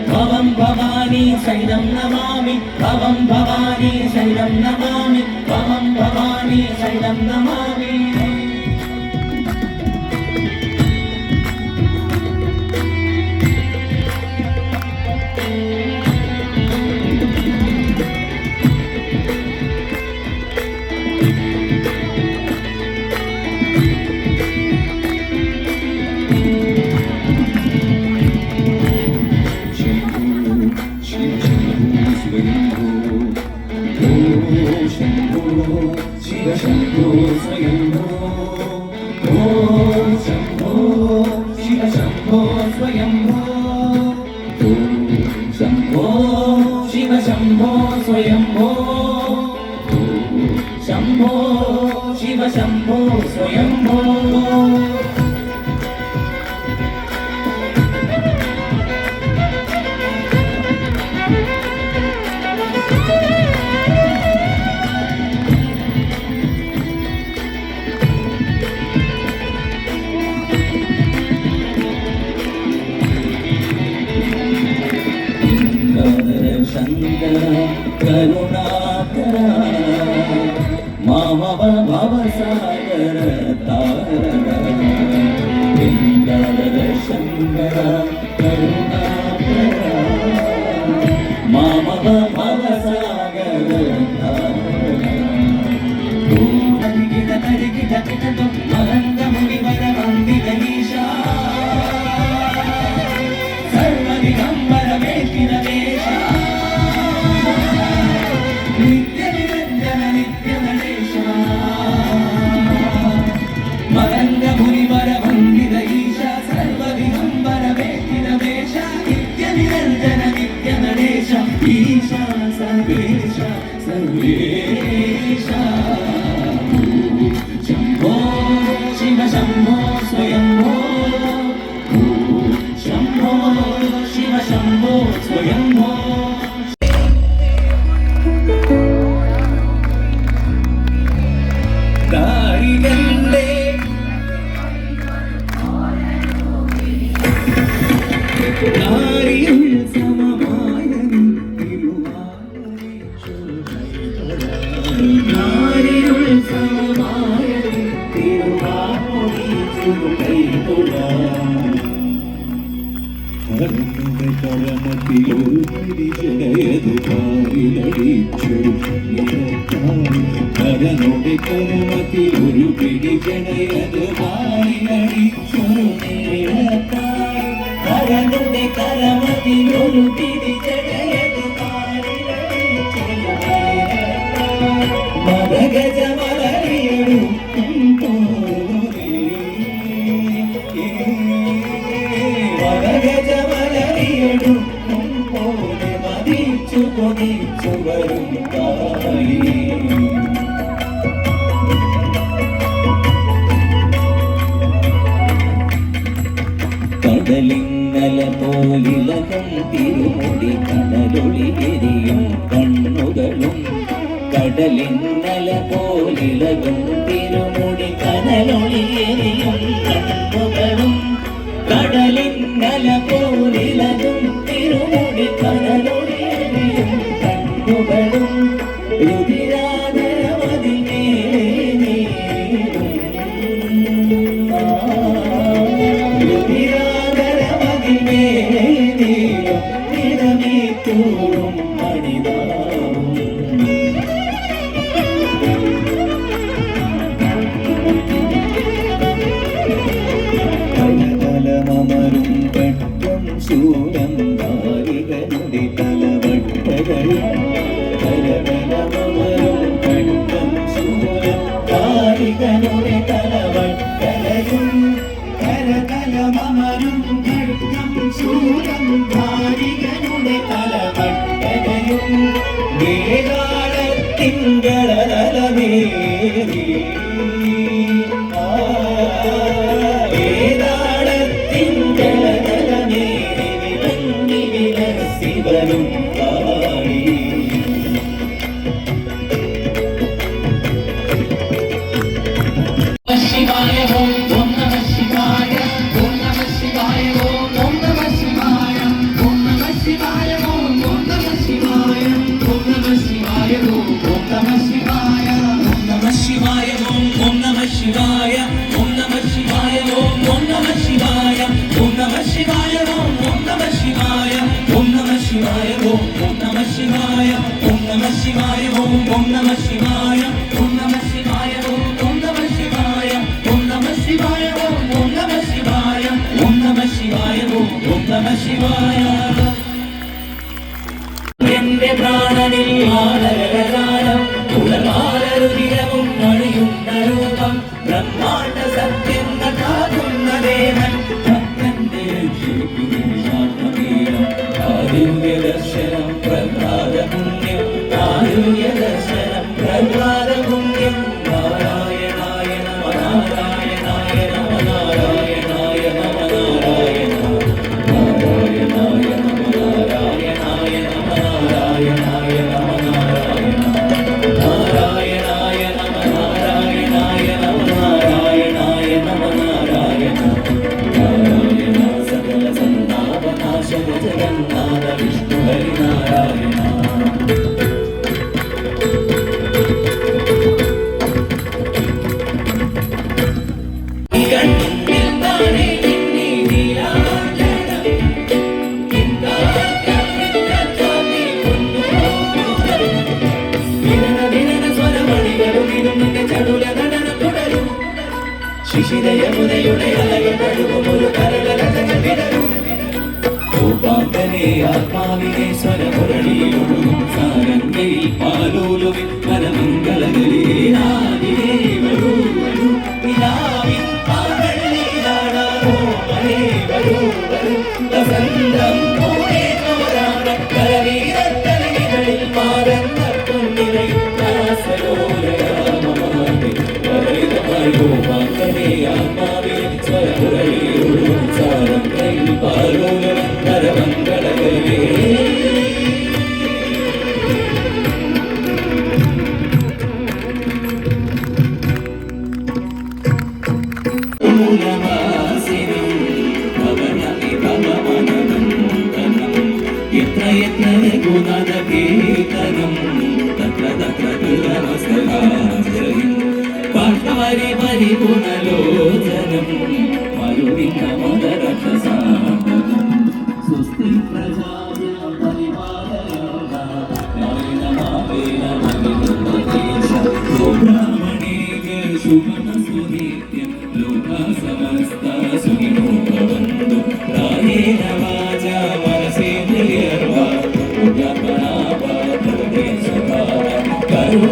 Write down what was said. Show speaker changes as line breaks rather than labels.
भवं भवानी शैलं नमामि भवं भवानी शैलं नमामि भवं भवानी शैलं नमामि शंभो स्वयंभो ओम शंभो शिव शंभो स्वयंभो ओम शंभो शिव शंभो स्वयंभो ओम शंभो शिव शंभो स्वयंभो करुणाकरा मामव भवसागर तारका गंगाधर शंकर करुणाकरा मामव भवसागर तारका गिट गिट गिट मरंग मुनिवर वंदित ईशा सर्व दिगंबर वेकिन देशा ईशा सर्वेशा सर्वेशा शंभो शिव शंभो स्वयंभो शंभो शिव शंभो स्वयंभो दारिगंडे दारियुल കരനോടെ കരമതിലൊരു പിടി ജനയത് പാലിലടിച്ചൊരു കരനോടെ കരമതിലൊരു പിടി ജനയത് പാലിലടിച്ചൊരു മദഗജ മലരിയടുക്കും പോലെ മദഗജ മലരിയടുക്കും പോലെ മതിച്ചു കൊതിച്ചു വരും കടലിന്നല പോലിലകം തിരുമുടി കടലൊളി എരിയും കണ്ണുകളും കടലിന്നല പോലിലകം തിരുമുടി കടലൊളി എരിയും കണ്ണുകളും കടലിന്നല പോലിലകം തിരുമുടി കടലൊളി എരിയും കണ്ണുകളും രുതിരാധരമതിൽ മേലെ രുതിരാധരമതിൽ മേലെ നിറമേറ്റോറും മണിതാവും കലകലമരും പെട്ടും ശൂലം കാരികളുടെ തലവട്ടകളും കലകലമരും പെട്ടും ശൂലം കാരികളുടെ തലവട്ടകളും കലകലമരും പെട്ടും ശൂലം കാരികളുടെ തലവട്ടകളും വേദാളത്തിങ്കളമേറി ശിവനും പാടി ശിവായ ഓം നമഃ ശിവായ ഓം നമഃ ശിവായ ഓം നമഃ ശിവായ ഓം നമഃ ശിവായ ആരോഗ്യദർശനം പ്രഹ്ലാദപുണ്യം ആരോഗ്യദർശനം പ്രഹ്ലാദപുണ്യം നാരായണായ നമ നാരായണായ നമ നാരായണായ നമ നാരായണ നാരായണായ നമ നാരായണായ നമ നാരായണായ നമ നാരായണ നാരായണായ നമ നാരായണായ നമ നാരായണായ നമ നാരായണ നാരായണ സകല സന്താപനാശക ജഗന്നാഥ വിഷ്ണു ഹരിനാരായണ ശിശിരയമുനയുടെ അലകടഴുകുമൊരു കരകലടകവിടരും രൂപാന്തനെ ആത്മാവിനെ സ്വരമുരളിയൊഴുകും സാരംഗയിൽ പാലോലുവിൻ പരമംഗളകളിലാദിലേ വരൂ വരൂ നിലാവിൻ പാടള്ളിയിലാടാമോ മലേ വരൂ വരൂ വസന്തം പൂവേ ചോരാട കരവീരത്തലകളിൽ മാറന്ന പൊന്നിലയും ദാസരോരയാമമാകെ വരളിതമായി രൂപാന്തനെ ആത്മാവിനെ സ്വരമുരളിയൊഴുകും സാരംഗയിൽ പാലോലുവിൻ പരമംഗളകളിലേ പരിപുനലോചനം മരുവിന്ന മദരക്ഷസാന്തനം സ്വസ്തി പ്രജാഭ്യം പരിപാലയന്താമേന ശുഭമസുനിത്യം ലോകാ സമസ്ത സുഖിനോ ഭവന്തു കായേന വാചാ മനസേന്ദ്രിയർവാ ഉദ്യാത്മനാ ഭവതി സ്വഭാവ കരോ